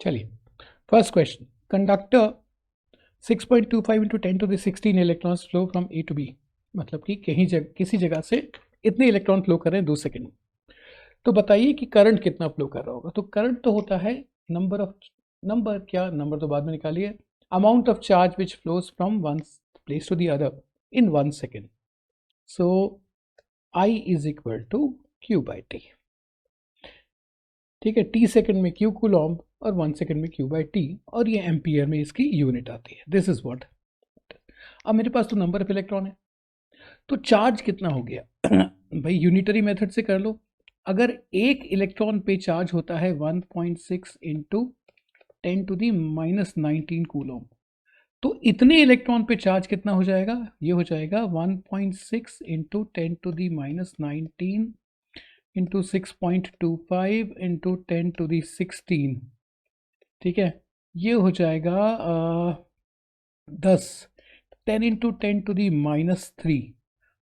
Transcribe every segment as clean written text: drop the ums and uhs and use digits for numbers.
चलिए, first question, conductor 6.25 into 10 to the 16 electrons flow from A to B, मतलब कि किसी जगह से इतने इलेक्ट्रॉन फ्लो कर रहे हैं 2 सेकेंड में। तो बताइए कि करंट कितना फ्लो कर रहा होगा। तो करंट तो होता है नंबर तो बाद में निकालिए, amount of charge which flows from one place to the other in 1 second. So I is equal to Q by T. ठीक है, टी सेकेंड में क्यू कूलॉम्ब और 1 सेकेंड में क्यू बाई टी, और ये एम्पियर में इसकी यूनिट आती है। This is what. अब मेरे पास तो नंबर ऑफ इलेक्ट्रॉन है, तो चार्ज कितना हो गया भाई यूनिटरी मेथड से कर लो। अगर एक इलेक्ट्रॉन पे चार्ज होता है 1.6 इंटू 10 टू दी -19 कूलॉम्ब, तो इतने इलेक्ट्रॉन पे चार्ज कितना हो जाएगा? ये हो जाएगा 1.6 into 10 to the -19 into 6.25 into 10 to the 16। ठीक है, ये हो जाएगा 10 10 इंटू 10 टू दी -3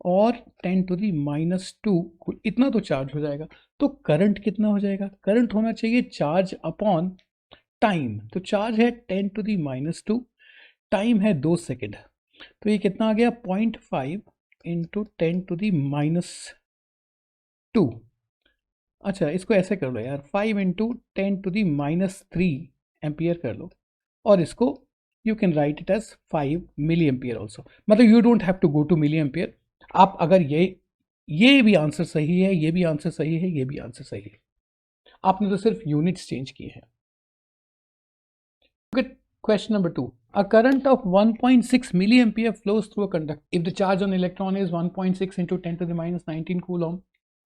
और 10 टू दी -2, इतना तो चार्ज हो जाएगा। तो करंट कितना हो जाएगा? करंट होना चाहिए चार्ज अपॉन टाइम। तो चार्ज है 10 टू दी -2, टाइम है 2 सेकेंड, तो ये कितना आ गया? 0.5 इंटू 10 टू दी -2। अच्छा, इसको ऐसे कर लो यार, 5 इंटू 10 टू दी -3 एम्पियर कर लो, और इसको you can write it as 5 milliampere also. मतलब you don't have to go to milliampere. आप अगर ये भी आंसर सही है, ये भी आंसर सही है, ये भी आंसर सही है, आपने तो सिर्फ यूनिट्स चेंज किए हैं। Question number 2. A current of 1.6 milliampere flows through a conductor. If the charge on electron is 1.6 into 10 to the -19 coulomb,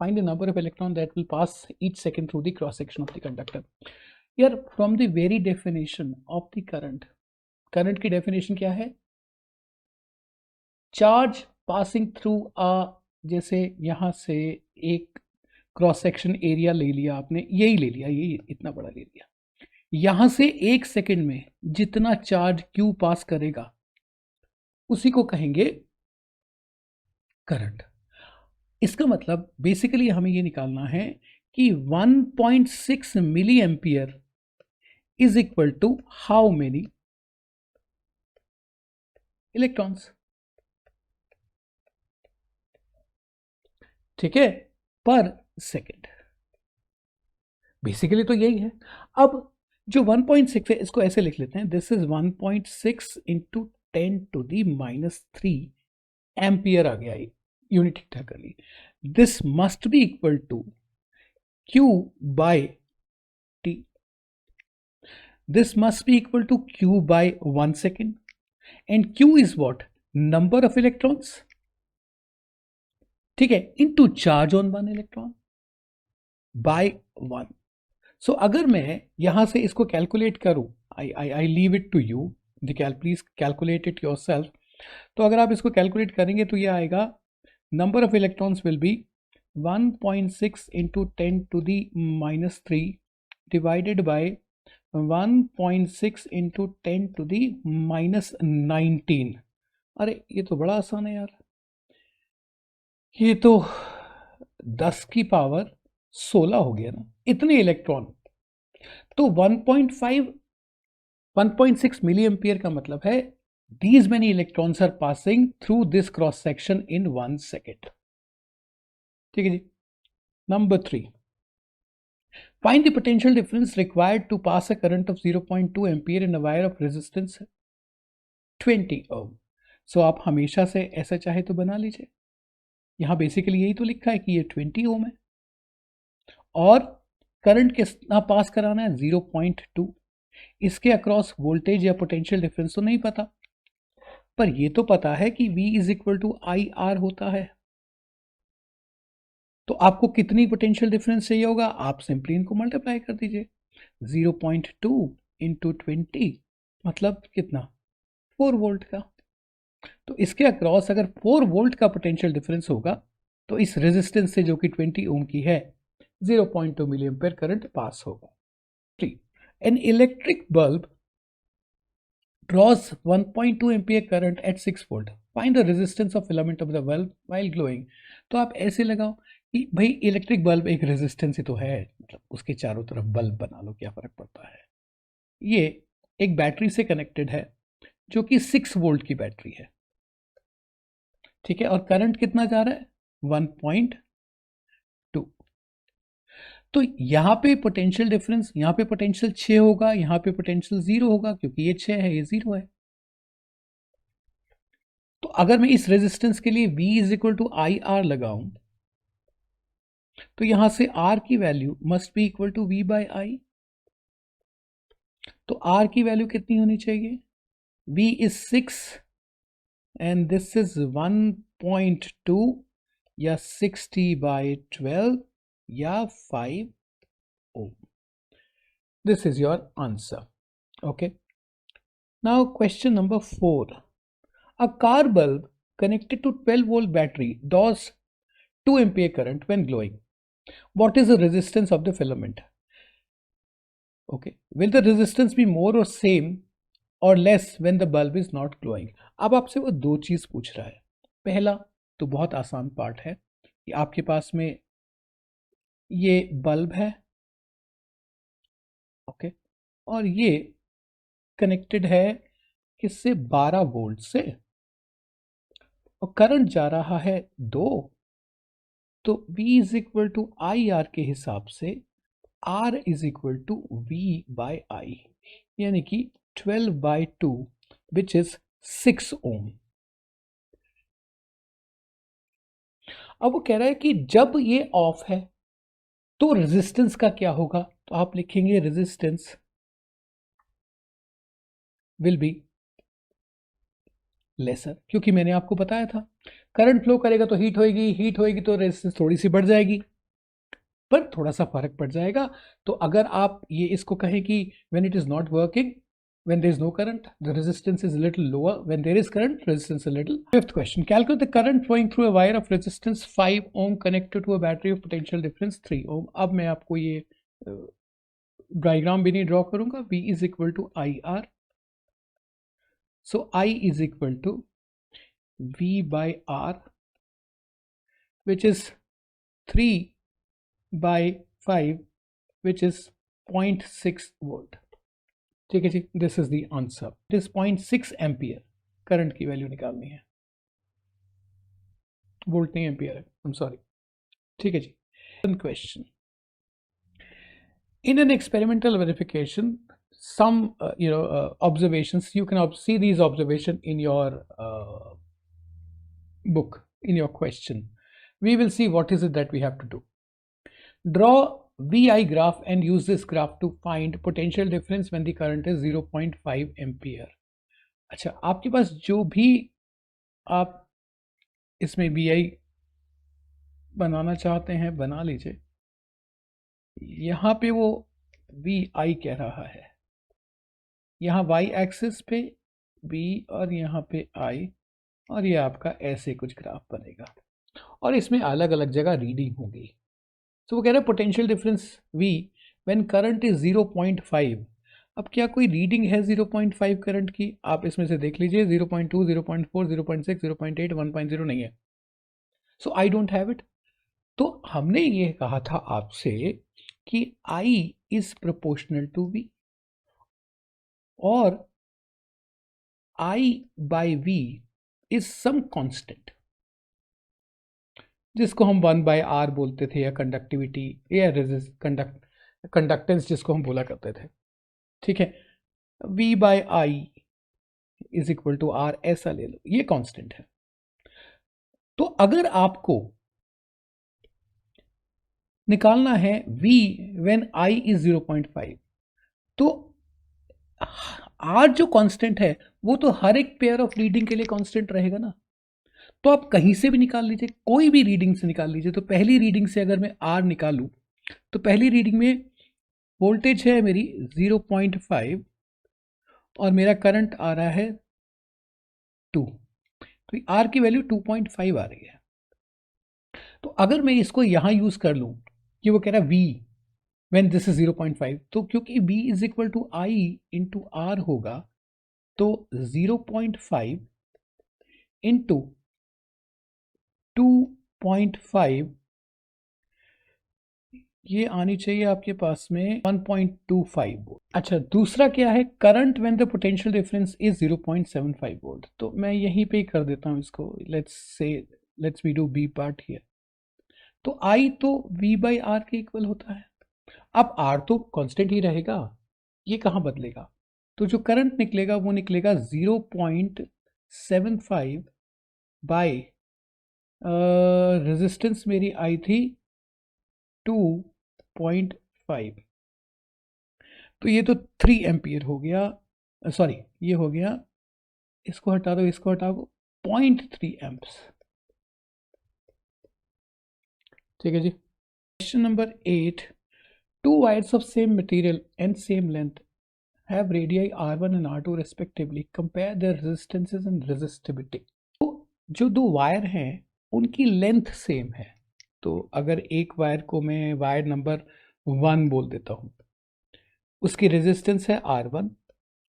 find the number of electron that will pass each second through the cross section of the conductor. Here, from the very definition of the current की definition क्या है? Charge passing through a, जैसे यहाँ से एक cross section area ले लिया आपने, यही ले लिया, ये इतना बड़ा ले लिया, यहां से 1 सेकेंड में जितना चार्ज क्यू पास करेगा उसी को कहेंगे करंट। इसका मतलब बेसिकली हमें ये निकालना है कि 1.6 milliampere is equal to how many electrons. ठीक है, पर सेकेंड। बेसिकली तो यही है। अब जो 1.6 है इसको ऐसे लिख लेते हैं, this is 1.6 into 10 to the -3 ampere आ गया, यूनिट ठीक ठाक कर ली। This must be equal to Q by T। This must be equal to Q by 1 second, and Q is what? Number of electrons, ठीक है, into charge on 1 electron by 1। So अगर मैं यहां से इसको कैलकुलेट करूं, I leave it to you, please calculate it yourself. तो अगर आप इसको कैलकुलेट करेंगे तो ये आएगा, number of electrons will be 1.6 into 10 to the -3 divided by 1.6 into 10 to the -19। अरे ये तो बड़ा आसान है यार, ये तो 10 की पावर 16 हो गया ना, इतने इलेक्ट्रॉन। तो 1.6 मिली एम्पियर का मतलब है these many electrons are passing through this cross section in 1 second। ठीक है जी। Number 3, find the potential difference required to pass a current of 0.2 ampere in a wire of resistance 20 ohm। सो आप हमेशा से ऐसा चाहे तो बना लीजिए, यहां बेसिकली यही तो लिखा है कि ये 20 ओम है, और करंट कितना पास कराना है? 0.2। इसके अक्रॉस वोल्टेज या पोटेंशियल डिफरेंस तो नहीं पता, पर ये तो पता है कि V is equal to I R होता है। तो आपको कितनी पोटेंशियल डिफरेंस चाहिए होगा? आप सिंपली इनको मल्टीप्लाई कर दीजिए, 0.2 इंटू 20 मतलब कितना? 4 वोल्ट का। तो इसके अक्रॉस अगर 4 वोल्ट का पोटेंशियल डिफरेंस होगा तो इस रेजिस्टेंस से जो कि 20 ओम की है 0.2 मिली एम्पियर करंट पास होगा। 3, an electric bulb draws 1.2 ampere current at 6 volt. Find the resistance of filament of the bulb while glowing। तो आप ऐसे लगाओ कि भाई इलेक्ट्रिक बल्ब एक रेजिस्टेंस ही तो है, मतलब उसके चारों तरफ बल्ब बना लो, क्या फर्क पड़ता है। ये एक बैटरी से कनेक्टेड है जो कि 6 वोल्ट की बैटरी है, ठीक है, और करंट कितना जा रहा है 1.2। तो यहाँ पे पोटेंशियल डिफरेंस, यहाँ पे पोटेंशियल 6 होगा, यहाँ पे पोटेंशियल 0 होगा, क्योंकि ये 6 है, ये 0 है। तो अगर मैं इस रेजिस्टेंस के लिए V is equal to I R लगाऊं, तो यहां से R की value must be equal to V by I. तो R की वैल्यू कितनी होनी चाहिए, V is 6 and this is 1.2 या 60/12 या 5 ohm. This is your answer. Okay. Now question number 4. A car bulb connected to 12 volt battery draws 2 ampere current when glowing. What is the resistance of the filament? Okay. Will the resistance be more or same or less when the bulb is not glowing? अब आपसे वो दो चीज पूछ रहा है। पहला तो बहुत आसान पार्ट है कि आपके पास में ये बल्ब है, ओके, और ये कनेक्टेड है किससे, 12 वोल्ट से, और करंट जा रहा है 2। तो V is equal to I R के हिसाब से R is equal to V by I, यानी कि 12/2 विच इज 6 ओम। अब वो कह रहा है कि जब ये ऑफ है तो रेजिस्टेंस का क्या होगा, तो आप लिखेंगे रेजिस्टेंस विल बी लेसर, क्योंकि मैंने आपको बताया था करंट फ्लो करेगा तो हीट होएगी तो रेजिस्टेंस थोड़ी सी बढ़ जाएगी, पर थोड़ा सा फर्क पड़ जाएगा। तो अगर आप ये इसको कहें कि when it is not working, when there is no current, the resistance is a little lower. When there is current, resistance a little. Fifth question, calculate the current flowing through a wire of resistance 5 ohm connected to a battery of potential difference 3 ohm. अब मैं आपको ये diagram भी नहीं draw करूंगा। V is equal to IR, so I is equal to V by R, which is 3/5, which is 0.6 volt. ठीक है जी, this is the answer. It is 0.6 ampere current की वैल्यू निकालनी है, वोल्ट नहीं एम्पियर है, आई एम सॉरी। ठीक है जी, question, in an experimental verification some observations, you can see these observation in your book, in your question. We will see what is it that we have to do. Draw VI graph and use this graph to find potential difference when the current is 0.5 ampere. अच्छा, आपके पास जो भी आप इसमें VI बनाना चाहते हैं बना लीजिए। यहाँ पे वो VI कह रहा है, यहाँ Y एक्सिस पे V और यहाँ पे I, और ये आपका ऐसे कुछ ग्राफ बनेगा और इसमें अलग अलग जगह रीडिंग होगी। तो वो कह रहे हैं potential difference V when current is 0.5। अब क्या कोई रीडिंग है 0.5 करंट की, आप इसमें से देख लीजिए 0.2, 0.4, 0.6, 0.8, 1.0 नहीं है, so I don't have it. तो हमने ये कहा था आपसे कि I is proportional to V और I by V is some constant, जिसको हम 1/R बोलते थे, या कंडक्टिविटी या कंडक्टेंस जिसको हम बोला करते थे। ठीक है, V by I is equal to R, ऐसा ले लो, ये कांस्टेंट है। तो अगर आपको निकालना है V व्हेन I इज 0.5, तो R जो कांस्टेंट है वो तो हर एक पेयर ऑफ रीडिंग के लिए कांस्टेंट रहेगा ना। तो आप कहीं से भी निकाल लीजिए, कोई भी रीडिंग से निकाल लीजिए। तो पहली रीडिंग से अगर मैं R निकालूं, तो पहली रीडिंग में वोल्टेज है मेरी 0.5 और मेरा करंट आ रहा है 2, तो R की वैल्यू 2.5 आ रही है। तो अगर मैं इसको यहां यूज कर लूं कि वो कह रहा है V व्हेन दिस इज 0.5, तो क्योंकि V is equal to I into R होगा, तो 0.5 इंटू 2.5, ये आनी चाहिए आपके पास में 1.25 वोल्ट। अच्छा, दूसरा क्या है, current when the potential difference is 0.75 volt. तो मैं यहीं पे ही कर देता हूँ इसको, let's we do B part here. तो आई तो V बाई आर के इक्वल होता है। अब आर तो कांस्टेंट ही रहेगा, ये कहाँ बदलेगा। तो जो करंट निकलेगा वो निकलेगा 0.75 बाई रेजिस्टेंस मेरी आई थी 2.5। तो ये तो 3 एम्पियर हो गया, सॉरी ये हो गया, इसको हटा दो, इसको हटा दो, 0.3 एम्प्स। ठीक है जी। Question number 8, two wires of same material and same length have radii R1 and R2 respectively. Compare their resistances and resistivity. तो जो दो वायर हैं उनकी लेंथ सेम है। तो अगर एक वायर को मैं वायर नंबर 1 बोल देता हूँ, उसकी रेजिस्टेंस है R1,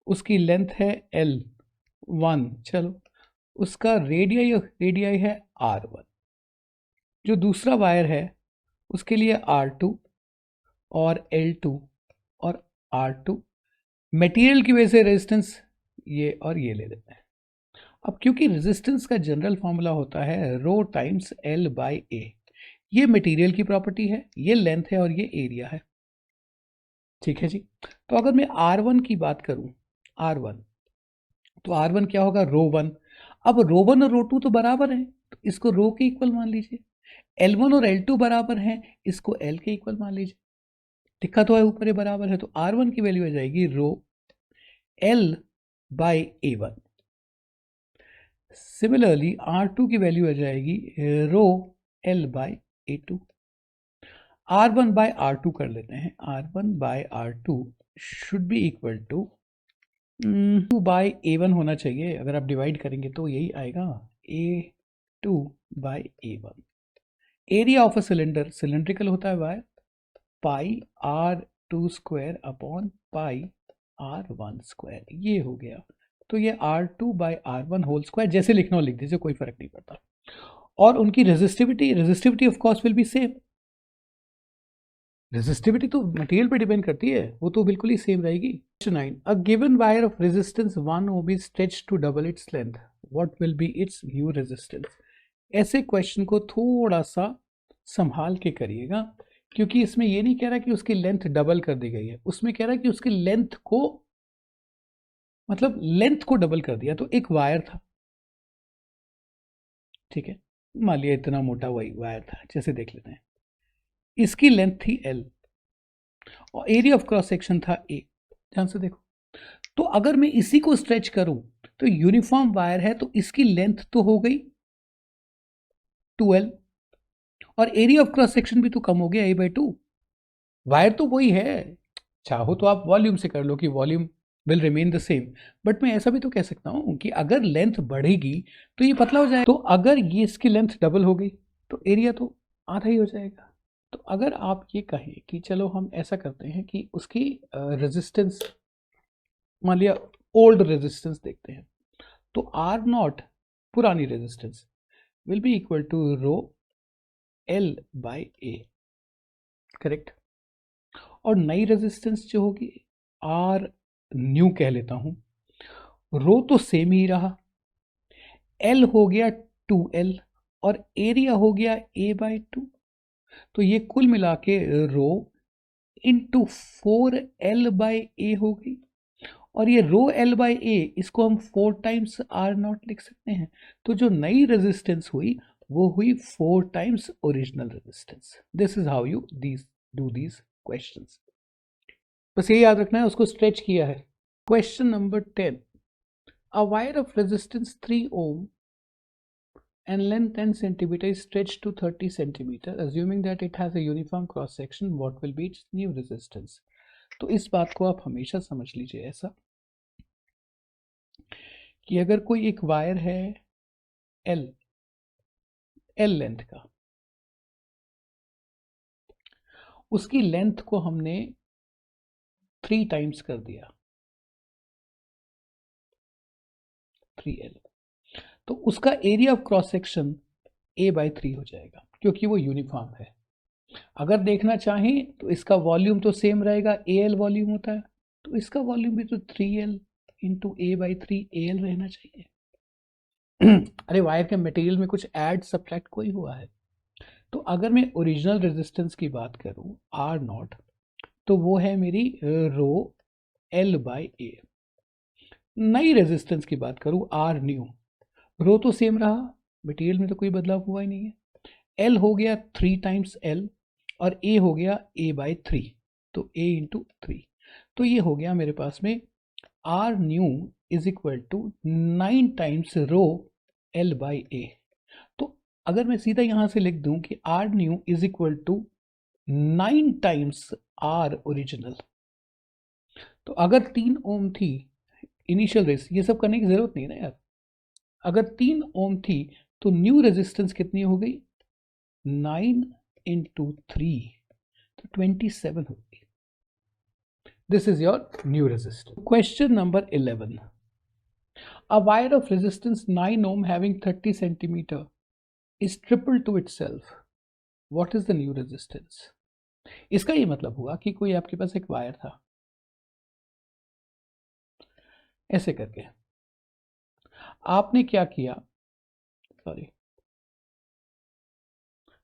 उसकी लेंथ है L1, चलो उसका रेडियाई है R1। जो दूसरा वायर है उसके लिए R2 और L2 और R2, मटेरियल की वजह से रेजिस्टेंस ये और ये ले लेते हैं। अब क्योंकि रेजिस्टेंस का जनरल फॉर्मूला होता है रो टाइम्स एल बाई ए, ये मटेरियल की प्रॉपर्टी है, ये लेंथ है और ये एरिया है। ठीक है जी। तो अगर मैं R1 की बात करूं, R1, तो R1 क्या होगा, रो 1। अब रो 1 और रो 2 तो बराबर हैं, तो इसको रो के इक्वल मान लीजिए। L1 और L2 बराबर हैं, इसको L के इक्वल मान लीजिए। लिखा तो है ऊपर ये बराबर है, तो R1 की वैल्यू आ जाएगी रो L by A1। Similarly R2 की वैल्यू आ जाएगी रो L by A2। R1 by R2 कर लेते हैं, R1 by R2 should be equal to 2 by A1 होना चाहिए। अगर आप डिवाइड करेंगे तो यही आएगा, A2 by A1। Area of a cylinder, cylindrical होता है wire, pi R2 square upon pi R1 square, ये हो गया। तो ये R2 by R1 whole square, जैसे लिखना हो लिख दीजिए, कोई फर्क नहीं पड़ता। और उनकी resistivity of course will be same. Resistivity तो मटेरियल पे डिपेंड करती है, वो तो बिल्कुल ही सेम रहेगी। Question 9, a given wire of resistance 1 ohm be stretched to double its length, what will be its new resistance. ऐसे क्वेश्चन को थोड़ा सा संभाल के करिएगा, क्योंकि इसमें ये नहीं कह रहा कि उसकी लेंथ डबल कर दी गई है, उसमें कह रहा है कि उसकी लेंथ को, मतलब लेंथ को डबल कर दिया। तो एक वायर था, ठीक है, मान लिया इतना मोटा वही वायर था, जैसे देख लेते हैं, इसकी लेंथ थी L और एरिया ऑफ क्रॉस सेक्शन था A। ध्यान से देखो, तो अगर मैं इसी को स्ट्रेच करूं तो यूनिफॉर्म वायर है, तो इसकी लेंथ तो हो गई 2L और एरिया ऑफ क्रॉस सेक्शन भी तो कम हो गया A/2। वायर तो वही है, चाहो तो आप वॉल्यूम से कर लो कि volume will remain the same, but मैं ऐसा भी तो कह सकता हूं कि अगर लेंथ बढ़ेगी तो ये पतला हो जाएगा। तो अगर ये इसकी लेंथ डबल हो गई तो एरिया तो आधा ही हो जाएगा। तो अगर आप ये कहें कि चलो हम ऐसा करते हैं कि उसकी रेजिस्टेंस, मान लिया ओल्ड रेजिस्टेंस देखते हैं, तो R0 पुरानी resistance will be equal to rho L by A, correct. और नई रेजिस्टेंस जो होगी R न्यू कह लेता हूं, रो तो सेम ही रहा, L हो गया 2L और एरिया हो गया A/2। तो ये कुल मिला के रो इंटू 4L/A हो गई, और ये रो L/A इसको हम 4 टाइम्स R0 लिख सकते हैं। तो जो नई रेजिस्टेंस हुई वो हुई 4 times original resistance. This is how you do these questions. बस ये याद रखना है, उसको स्ट्रेच किया है। Question number 10, a wire of resistance 3 ohm and length 10 centimeter is stretched to 30 centimeter, assuming that it has a uniform cross section, what will be its new resistance। तो इस बात को आप हमेशा समझ लीजिए ऐसा कि अगर कोई एक वायर है L लेंथ का, उसकी लेंथ को हमने 3 टाइम्स कर दिया, 3L, तो उसका area of cross section A/3 हो जाएगा, क्योंकि वो यूनिफॉर्म है। अगर देखना चाहें तो इसका वॉल्यूम तो सेम रहेगा, AL वॉल्यूम होता है, तो इसका वॉल्यूम भी तो 3L इंटू A/3 AL रहना चाहिए। अरे वायर के मटेरियल में कुछ ऐड सब्ट्रैक्ट कोई हुआ है? तो अगर मैं ओरिजिनल रेजिस्टेंस की बात करूं R0, तो वो है मेरी रो L/A। नई रेजिस्टेंस की बात करूं R न्यू, रो तो सेम रहा, मटेरियल में तो कोई बदलाव हुआ ही नहीं है। L हो गया 3 टाइम्स L और A हो गया A/3, तो A इंटू 3। तो ये हो गया मेरे पास में R new is equal to 9 times rho L/A। तो अगर मैं सीधा यहां से लिख दूं कि R new is equal to 9 times R original, तो अगर 3 ओम थी इनिशियल रेस, ये सब करने की जरूरत नहीं ना यार, अगर 3 ओम थी तो न्यू रेजिस्टेंस कितनी हो गई? 9 इंटू 3, तो 27 हो गई। This is your new resistance. Question number 11, a wire of resistance 9 ohm having 30 centimeter is triple to itself, what is the new resistance? इसका ये मतलब हुआ कि कोई आपके पास एक वायर था ऐसे करके, आपने क्या किया, सॉरी,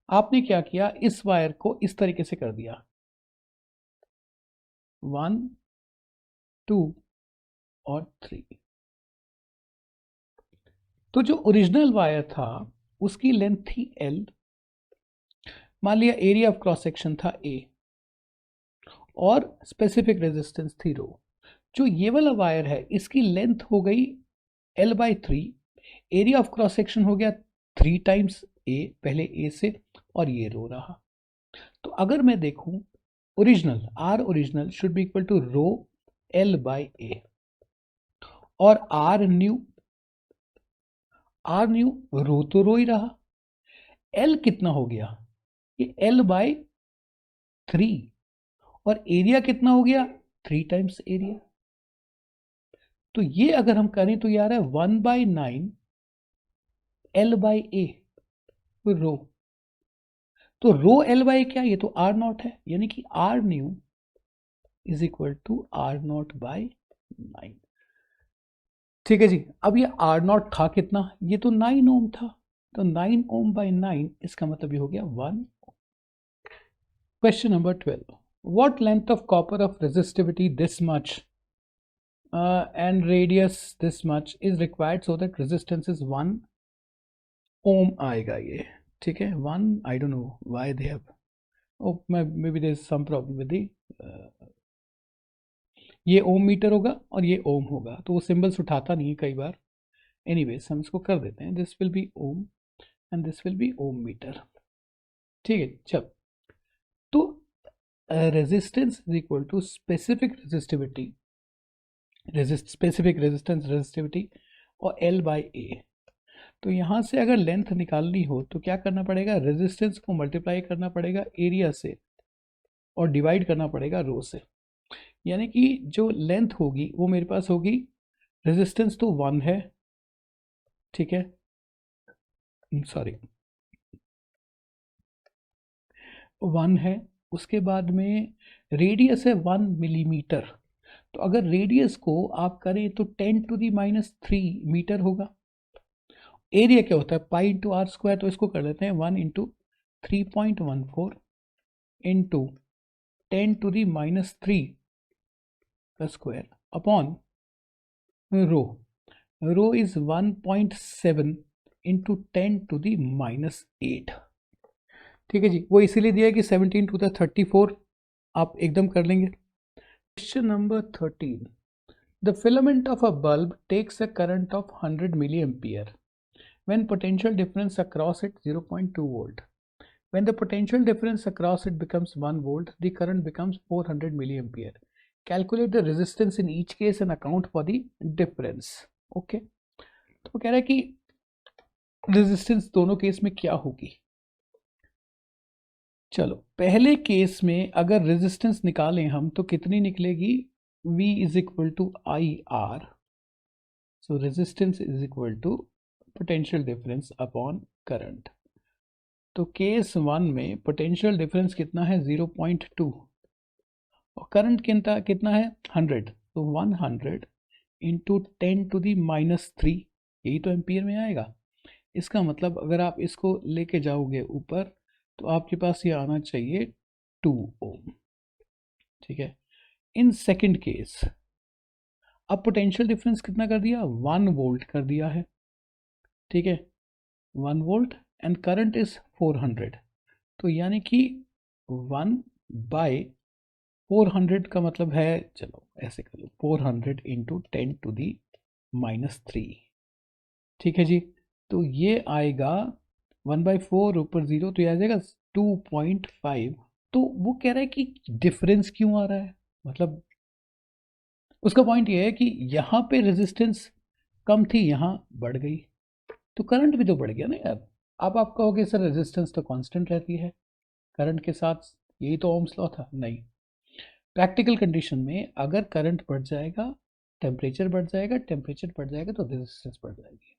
आपने क्या किया, इस वायर को इस तरीके से कर दिया 1 2 और 3। तो जो ओरिजिनल वायर था उसकी लेंथ थी L, मान लिया एरिया ऑफ क्रॉस सेक्शन था A और स्पेसिफिक रेजिस्टेंस थी रो। जो ये वाला वायर है इसकी लेंथ हो गई L/3, area of cross section हो गया 3 टाइम्स A, पहले A से, और ये रो रहा। तो अगर मैं देखूं original R original should be equal to rho L/A और R न्यू रो तो रो ही रहा, L कितना हो गया, ये L/3 और एरिया कितना हो गया 3 टाइम्स एरिया। तो ये अगर हम करें तो यार है 1/9 L/A रो, तो रो L/A क्या, ये तो R0 है, यानी कि R new is equal to R0/9। ठीक है जी। अब ये R0 था कितना, ये तो 9 ओम था, तो 9 ohm/9 इसका मतलब ये हो गया 1। Question number 12, what length of copper of resistivity this much and radius this much is required so that resistance is 1 ohm आएगा ये, ठीक है। 1, I don't know why they have, oh maybe there is some problem with the ये ओम metre होगा और ये ओम होगा, तो वो सिंबल्स उठाता नहीं है कई बार। एनीवेज हम इसको कर देते हैं, this will be ohm and this will be ohm metre, ठीक है। चल, तो resistance is equal to specific resistivity, specific resistance resistivity और L/A। तो यहाँ से अगर लेंथ निकालनी हो तो क्या करना पड़ेगा, रेजिस्टेंस को मल्टीप्लाई करना पड़ेगा एरिया से और डिवाइड करना पड़ेगा रो से, यानी कि जो लेंथ होगी वो मेरे पास होगी, रेजिस्टेंस तो 1 है, ठीक है, सॉरी 1 है, उसके बाद में रेडियस है 1 मिलीमीटर, तो अगर रेडियस को आप करें तो 10⁻³ मीटर होगा। एरिया क्या होता है पाई इंटू आर स्क्वायर, तो इसको कर लेते हैं 1 इंटू 3.14 इंटू 10⁻³ का square upon rho, rho is 1.7 into 10⁻⁸। ठीक है जी, वो इसीलिए दिया है कि 17⁻34 आप एकदम कर लेंगे। Question number 13, the filament of a bulb takes a current of 100 milliampere when potential difference across it 0.2 volt. When the potential difference across it becomes 1 volt, the current becomes 400 milliampere. Calculate the resistance in each case and account for the difference. Okay, तो कह रहा है कि resistance दोनों case में क्या होगी। चलो पहले केस में अगर रेजिस्टेंस निकालें हम तो कितनी निकलेगी, V is equal to IR, so resistance is equal to potential difference upon current. तो केस 1 में पोटेंशियल डिफरेंस कितना है 0.2 और करंट कितना है 100, तो 100 इंटू 10⁻³ यही तो एम्पियर में आएगा। इसका मतलब अगर आप इसको लेके जाओगे ऊपर तो आपके पास ये आना चाहिए 2 ओम। ठीक है, इन सेकंड केस अब पोटेंशियल डिफरेंस कितना कर दिया 1 वोल्ट कर दिया है। ठीक है, 1 वोल्ट एंड करंट इज 400, तो यानी कि 1/400 का मतलब है, चलो ऐसे कर लो 400 इंटू 10⁻³ ठीक है जी। तो ये आएगा 1/4 ऊपर 0 तो ये आ जाएगा 2.5। तो वो कह रहा है कि डिफरेंस क्यों आ रहा है, मतलब उसका पॉइंट ये है कि यहाँ पे रेजिस्टेंस कम थी, यहाँ बढ़ गई, तो करंट भी तो बढ़ गया ना यार। अब आप कहोगे सर रेजिस्टेंस तो कांस्टेंट रहती है करंट के साथ, यही तो ओम्स लॉ था। नहीं, प्रैक्टिकल कंडीशन में अगर करंट बढ़ जाएगा टेम्परेचर बढ़ जाएगा, टेम्परेचर बढ़ जाएगा तो रेजिस्टेंस बढ़ जाएगी।